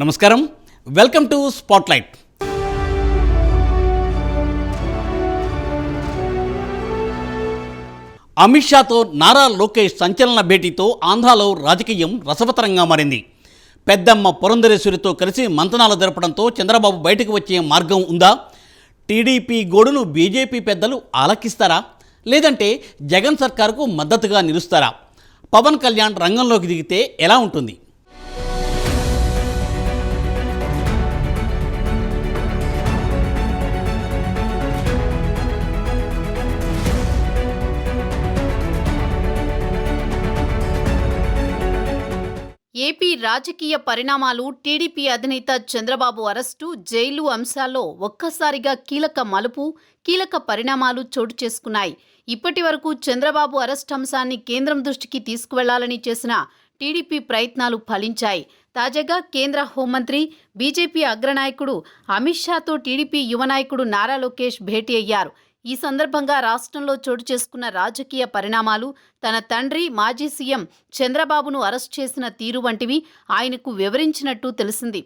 నమస్కారం, welcome to spotlight. Amit షాతో నారా లోకేష్ సంచలన భేటీతో ఆంధ్రాలో రాజకీయం రసవతరంగా మారింది. పెద్దమ్మ పురంధరేశ్వరితో కలిసి మంతనాలు జరపడంతో చంద్రబాబు బయటకు వచ్చే మార్గం ఉందా? టీడీపీ గోడును బీజేపీ పెద్దలు ఆలకిస్తారా, లేదంటే జగన్ సర్కారుకు మద్దతుగా నిలుస్తారా? పవన్ కళ్యాణ్ రంగంలోకి దిగితే ఎలా ఉంటుంది? ఏపీ రాజకీయ పరిణామాలు, టీడీపీ అధినేత చంద్రబాబు అరెస్టు, జైలు అంశాల్లో ఒక్కసారిగా కీలక పరిణామాలు చోటు చేసుకున్నాయి. ఇప్పటి వరకు చంద్రబాబు అరెస్ట్ అంశాన్ని కేంద్రం దృష్టికి తీసుకువెళ్లాలని చేసిన టీడీపీ ప్రయత్నాలు ఫలించాయి. తాజాగా కేంద్ర హోంమంత్రి, బీజేపీ అగ్రనాయకుడు అమిత్ షాతో టీడీపీ యువ నాయకుడు నారా లోకేష్ భేటీ అయ్యారు. ఈ సందర్భంగా రాష్ట్రంలో చోటు చేసుకున్న రాజకీయ పరిణామాలు, తన తండ్రి మాజీ సీఎం చంద్రబాబును అరెస్ట్ చేసిన తీరు వంటివి ఆయనకు వివరించినట్టు తెలిసింది.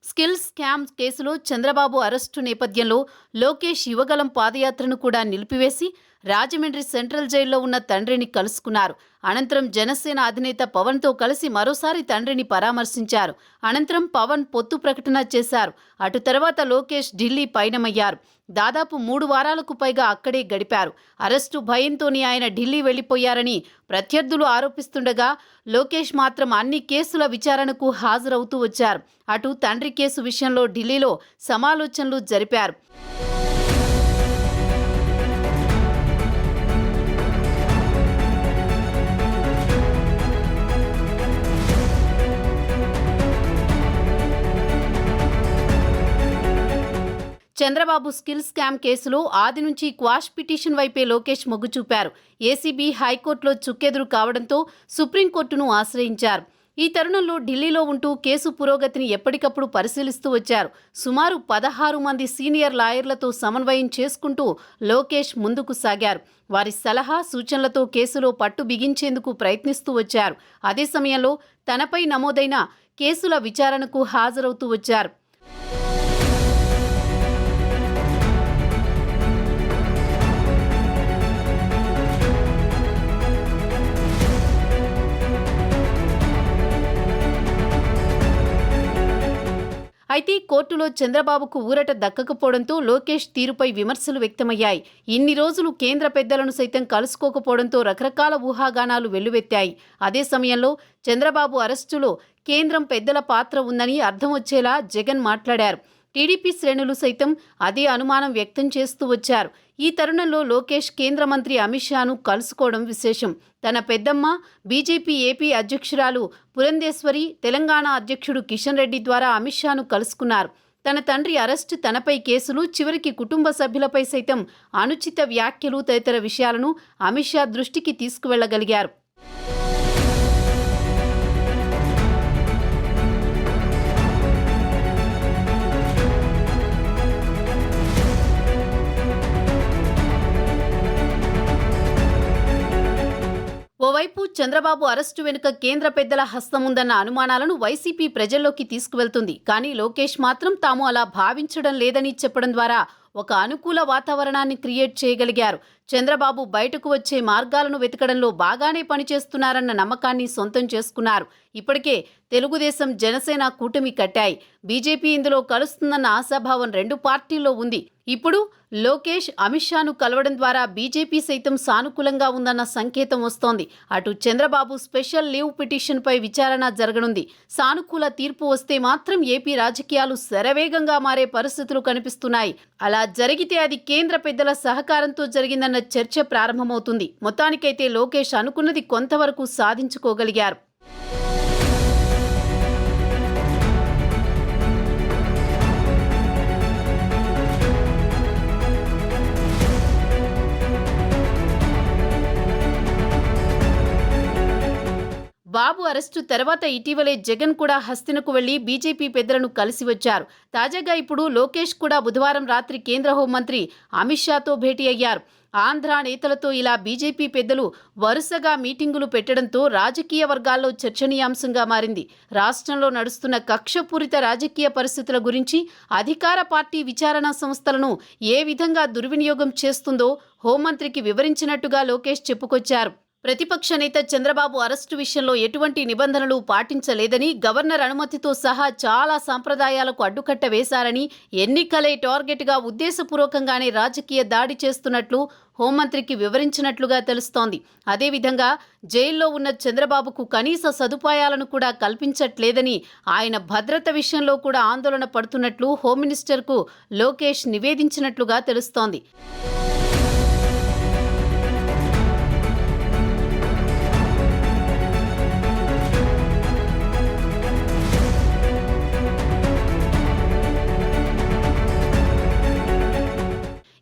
స్కిల్ స్కామ్ కేసులో చంద్రబాబు అరెస్టు నేపథ్యంలో లోకేష్ యువగలం పాదయాత్రను కూడా నిలిపివేసి రాజమండ్రి సెంట్రల్ జైల్లో ఉన్న తండ్రిని కలుసుకున్నారు. అనంతరం జనసేన అధినేత పవన్తో కలిసి మరోసారి తండ్రిని పరామర్శించారు. అనంతరం పవన్ పొత్తు ప్రకటన చేశారు. అటు తర్వాత లోకేష్ ఢిల్లీ పయనమయ్యారు. దాదాపు 3 వారాలకు పైగా అక్కడే గడిపారు. అరెస్టు భయంతోనే ఆయన ఢిల్లీ వెళ్లిపోయారని ప్రత్యర్థులు ఆరోపిస్తుండగా లోకేష్ మాత్రం అన్ని కేసుల విచారణకు హాజరవుతూ వచ్చారు. అటు తండ్రి కేసు విషయంలో ఢిల్లీలో సమాలోచనలు జరిపారు. చంద్రబాబు స్కిల్ స్కామ్ కేసులో ఆది నుంచి క్వాష్ పిటిషన్ వైపే లోకేష్ మొగ్గు చూపారు. ఏసీబీ హైకోర్టులో చుక్కెదురు కావడంతో సుప్రీంకోర్టును ఆశ్రయించారు. ఈ తరుణంలో ఢిల్లీలో ఉంటూ కేసు పురోగతిని ఎప్పటికప్పుడు పరిశీలిస్తూ వచ్చారు. సుమారు 16 మంది సీనియర్ లాయర్లతో సమన్వయం చేసుకుంటూ లోకేష్ ముందుకు సాగారు. వారి సలహా సూచనలతో కేసులో పట్టు బిగించేందుకు ప్రయత్నిస్తూ వచ్చారు. అదే సమయంలో తనపై నమోదైన కేసుల విచారణకు హాజరవుతూ వచ్చారు. అయితే కోర్టులో చంద్రబాబుకు ఊరట దక్కకపోవడంతో లోకేష్ తీరుపై విమర్శలు వ్యక్తమయ్యాయి. ఇన్ని రోజులు కేంద్ర పెద్దలను సైతం కలుసుకోకపోవడంతో రకరకాల ఊహాగానాలు వెల్లువెత్తాయి. అదే సమయంలో చంద్రబాబు అరెస్టులో కేంద్రం పెద్దల పాత్ర ఉందని అర్థం వచ్చేలా జగన్ మాట్లాడారు. టీడీపీ శ్రేణులు సైతం అదే అనుమానం వ్యక్తం చేస్తూ వచ్చారు. ఈ తరుణంలో లోకేష్ కేంద్ర మంత్రి అమిత్ షాను కలుసుకోవడం విశేషం. తన పెద్దమ్మ, బీజేపీ ఏపీ అధ్యక్షురాలు పురంధేశ్వరి, తెలంగాణ అధ్యక్షుడు కిషన్ రెడ్డి ద్వారా అమిత్ షాను కలుసుకున్నారు. తన తండ్రి అరెస్టు, తనపై కేసులు, చివరికి కుటుంబ సభ్యులపై సైతం అనుచిత వ్యాఖ్యలు తదితర విషయాలను అమిత్ షా దృష్టికి తీసుకువెళ్లగలిగారు. ఓవైపు చంద్రబాబు అరెస్టు వెనుక కేంద్ర పెద్దల హస్తం ఉందన్న అనుమానాలను వైసీపీ ప్రజల్లోకి తీసుకువెళ్తుంది. కానీ లోకేష్ మాత్రం తాము అలా భావించడం లేదని చెప్పడం ద్వారా ఒక అనుకూల వాతావరణాన్ని క్రియేట్ చేయగలిగారు. చంద్రబాబు బయటకు వచ్చే మార్గాలను వెతకడంలో బాగానే పనిచేస్తున్నారన్న నమ్మకాన్ని సొంతం చేసుకున్నారు. ఇప్పటికే తెలుగుదేశం, జనసేన కూటమి కట్టాయి. బీజేపీ ఇందులో కలుస్తుందన్న ఆశాభావం 2 పార్టీల్లో ఉంది. ఇప్పుడు లోకేష్ అమిత్ షాను కలవడం ద్వారా బీజేపీ సైతం సానుకూలంగా ఉందన్న సంకేతం వస్తోంది. అటు చంద్రబాబు స్పెషల్ లీవ్ పిటిషన్పై విచారణ జరగనుంది. సానుకూల తీర్పు వస్తే మాత్రం ఏపీ రాజకీయాలు శరవేగంగా మారే పరిస్థితులు కనిపిస్తున్నాయి. అలా జరిగితే అది కేంద్ర పెద్దల సహకారంతో జరిగిందన్న చర్చ ప్రారంభమవుతుంది. మొత్తానికైతే లోకేష్ అనుకున్నది కొంతవరకు సాధించుకోగలిగారు. బాబు అరెస్టు తర్వాత ఇటీవలే జగన్ కూడా హస్తినకు వెళ్లి బీజేపీ పెద్దలను కలిసి వచ్చారు. తాజాగా ఇప్పుడు లోకేష్ కూడా బుధవారం రాత్రి కేంద్ర హోంమంత్రి అమిత్ షాతో భేటీ అయ్యారు. ఆంధ్ర నేతలతో ఇలా బీజేపీ పెద్దలు వరుసగా మీటింగులు పెట్టడంతో రాజకీయ వర్గాల్లో చర్చనీయాంశంగా మారింది. రాష్ట్రంలో నడుస్తున్న కక్షపూరిత రాజకీయ పరిస్థితుల గురించి అధికార పార్టీ విచారణా సంస్థలను ఏ విధంగా దుర్వినియోగం చేస్తుందో హోంమంత్రికి వివరించినట్టుగా లోకేష్ చెప్పుకొచ్చారు. ప్రతిపక్ష నేత చంద్రబాబు అరెస్టు విషయంలో ఎటువంటి నిబంధనలు పాటించలేదని, గవర్నర్ అనుమతితో సహా చాలా సంప్రదాయాలకు అడ్డుకట్ట వేశారని, ఎన్నికలే టార్గెట్గా ఉద్దేశపూర్వకంగానే రాజకీయ దాడి చేస్తున్నట్లు హోంమంత్రికి వివరించినట్లుగా తెలుస్తోంది. అదేవిధంగా జైల్లో ఉన్న చంద్రబాబుకు కనీస సదుపాయాలను కూడా కల్పించట్లేదని, ఆయన భద్రత విషయంలో కూడా ఆందోళన పడుతున్నట్లు హోం మినిస్టర్కు లోకేష్ నివేదించినట్లుగా తెలుస్తోంది.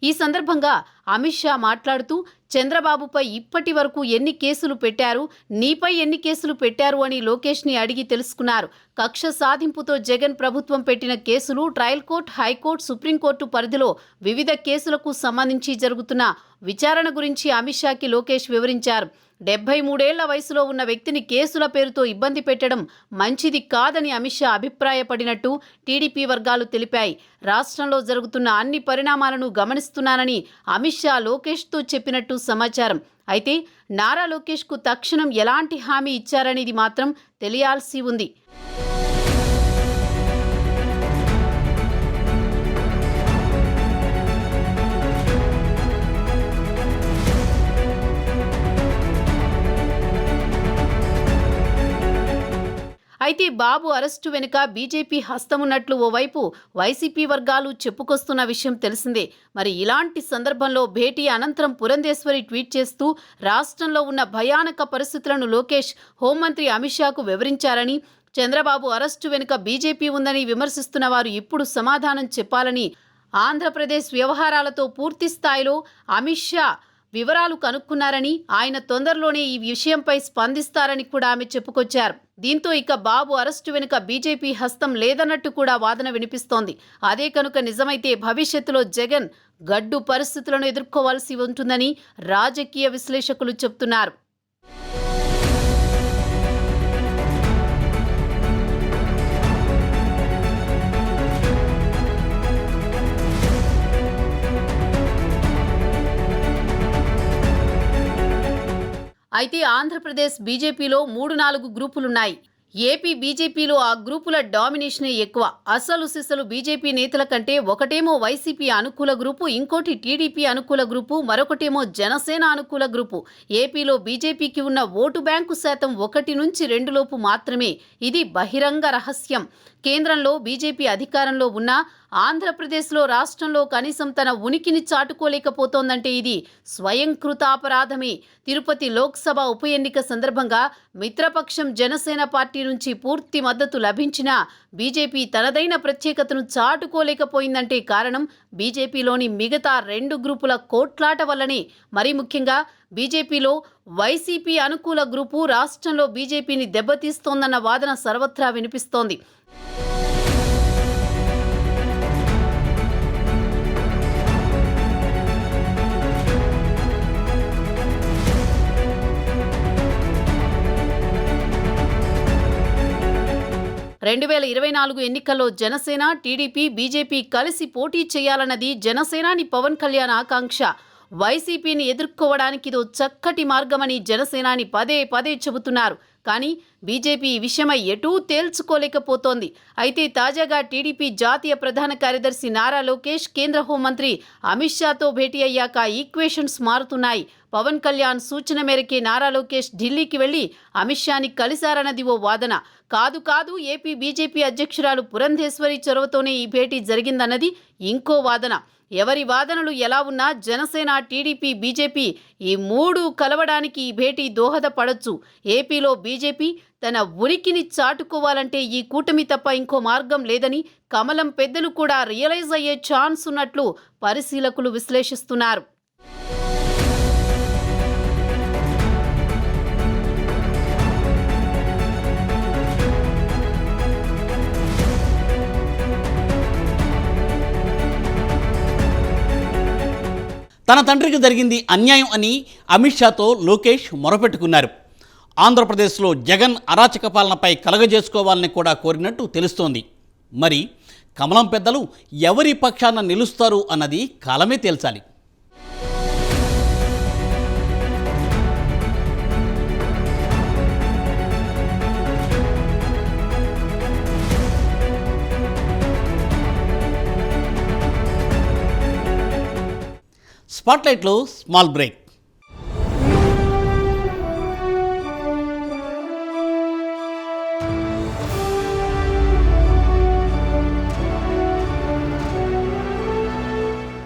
ఈ సందర్భంగా అమిత్ షా మాట్లాడుతూ, చంద్రబాబుపై ఇప్పటి వరకు ఎన్ని కేసులు పెట్టారు, నీపై ఎన్ని కేసులు పెట్టారు అని లోకేష్ని అడిగి తెలుసుకున్నారు. కక్ష సాధింపుతో జగన్ ప్రభుత్వం పెట్టిన కేసులు ట్రయల్ కోర్టు, హైకోర్టు, సుప్రీంకోర్టు పరిధిలో వివిధ కేసులకు సంబంధించి జరుగుతున్న విచారణ గురించి అమిత్ షాకి లోకేష్ వివరించారు. 73 ఏళ్ల వయసులో ఉన్న వ్యక్తిని కేసుల పేరుతో ఇబ్బంది పెట్టడం మంచిది కాదని అమిత్ షా అభిప్రాయపడినట్టు టీడీపీ వర్గాలు తెలిపాయి. రాష్ట్రంలో జరుగుతున్న అన్ని పరిణామాలను గమనిస్తున్నానని అమిత్ షా లోకేష్తో చెప్పినట్టు సమాచారం. అయితే నారా లోకేష్కు తక్షణం ఎలాంటి హామీ ఇచ్చారనేది మాత్రం తెలియాల్సి ఉంది. అయితే బాబు అరెస్టు వెనుక బీజేపీ హస్తమున్నట్లు ఓవైపు వైసీపీ వర్గాలు చెప్పుకొస్తున్న విషయం తెలిసిందే. మరి ఇలాంటి సందర్భంలో భేటీ అనంతరం పురంధేశ్వరి ట్వీట్ చేస్తూ, రాష్ట్రంలో ఉన్న భయానక పరిస్థితులను లోకేష్ హోంమంత్రి అమిత్ షాకు వివరించారని, చంద్రబాబు అరెస్టు వెనుక బీజేపీ ఉందని విమర్శిస్తున్న వారు ఇప్పుడు సమాధానం చెప్పాలని, ఆంధ్రప్రదేశ్ వ్యవహారాలతో పూర్తి స్థాయిలో అమిత్ షా వివరాలు కనుక్కున్నారని, ఆయన తొందరలోనే ఈ విషయంపై స్పందిస్తారని కూడా ఆమె చెప్పుకొచ్చారు. దీంతో ఇక బాబు అరెస్టు వెనుక బీజేపీ హస్తం లేదన్నట్టు కూడా వాదన వినిపిస్తోంది. అదే కనుక నిజమైతే భవిష్యత్తులో జగన్ గడ్డు పరిస్థితులను ఎదుర్కోవాల్సి ఉంటుందని రాజకీయ విశ్లేషకులు చెబుతున్నారు. అయితే ఆంధ్రప్రదేశ్ బీజేపీలో 3-4 గ్రూపులున్నాయి. ఏపీ బీజేపీలో ఆ గ్రూపుల డామినేషనే ఎక్కువ. అసలు సిసలు బీజేపీ నేతల కంటే ఒకటేమో వైసీపీ అనుకూల గ్రూపు, ఇంకోటి టీడీపీ అనుకూల గ్రూపు, మరొకటేమో జనసేన అనుకూల గ్రూపు. ఏపీలో బీజేపీకి ఉన్న ఓటు బ్యాంకు శాతం 1 నుంచి 2 లోపు మాత్రమే. ఇది బహిరంగ రహస్యం. కేంద్రంలో బీజేపీ అధికారంలో ఉన్నా ఆంధ్రప్రదేశ్లో రాష్ట్రంలో కనీసం తన ఉనికిని చాటుకోలేకపోతోందంటే ఇది స్వయంకృతాపరాధమే. తిరుపతి లోక్సభ ఉప ఎన్నిక సందర్భంగా మిత్రపక్షం జనసేన పార్టీ నుంచి పూర్తి మద్దతు లభించినా బీజేపీ తనదైన ప్రత్యేకతను చాటుకోలేకపోయిందంటే కారణం బీజేపీలోని మిగతా 2 గ్రూపుల కోట్లాట వల్లనే. మరీ ముఖ్యంగా బీజేపీలో వైసీపీ అనుకూల గ్రూపు రాష్ట్రంలో బీజేపీని దెబ్బతీస్తోందన్న వాదన సర్వత్రా వినిపిస్తోంది. రెండు 2024 ఎన్నికల్లో జనసేన, టీడీపీ, బీజేపీ కలిసి పోటీ చేయాలన్నది జనసేనాని పవన్ కళ్యాణ్ ఆకాంక్ష. వైసీపీని ఎదుర్కోవడానికి ఇదో చక్కటి మార్గమని జనసేనాని పదే పదే చెబుతున్నారు. కానీ బీజేపీ ఈ విషయమై ఎటూ తేల్చుకోలేకపోతోంది. అయితే తాజాగా టీడీపీ జాతీయ ప్రధాన కార్యదర్శి నారా లోకేష్ కేంద్ర హోంమంత్రి అమిత్ షాతో భేటీ అయ్యాక ఈక్వేషన్స్ మారుతున్నాయి. పవన్ కళ్యాణ్ సూచన మేరకే నారా లోకేష్ ఢిల్లీకి వెళ్లి అమిత్ షాని కలిశారన్నది ఓ వాదన. కాదు ఏపీ బీజేపీ అధ్యక్షురాలు పురంధేశ్వరి చొరవతోనే ఈ భేటీ జరిగిందన్నది ఇంకో వాదన. ఎవరి వాదనలు ఎలా ఉన్నా జనసేన, టీడీపీ, బీజేపీ ఈ 3 కలవడానికి ఈ భేటీ దోహదపడొచ్చు. ఏపీలో బీజేపీ తన ఉనికిని చాటుకోవాలంటే ఈ కూటమి తప్ప ఇంకో మార్గం లేదని కమలం పెద్దలు కూడా రియలైజ్ అయ్యే ఛాన్స్ ఉన్నట్లు పరిశీలకులు విశ్లేషిస్తున్నారు. తన తండ్రికి జరిగింది అన్యాయం అని అమిత్ షాతో లోకేష్ మొరపెట్టుకున్నారు. ఆంధ్రప్రదేశ్లో జగన్ అరాచక పాలనపై కలగజేసుకోవాలని కూడా కోరినట్టు తెలుస్తోంది. మరి కమలం పెద్దలు ఎవరి పక్షాన నిలుస్తారు అన్నది కాలమే తేల్చాలి. స్పాట్లైట్లో స్మాల్ బ్రేక్.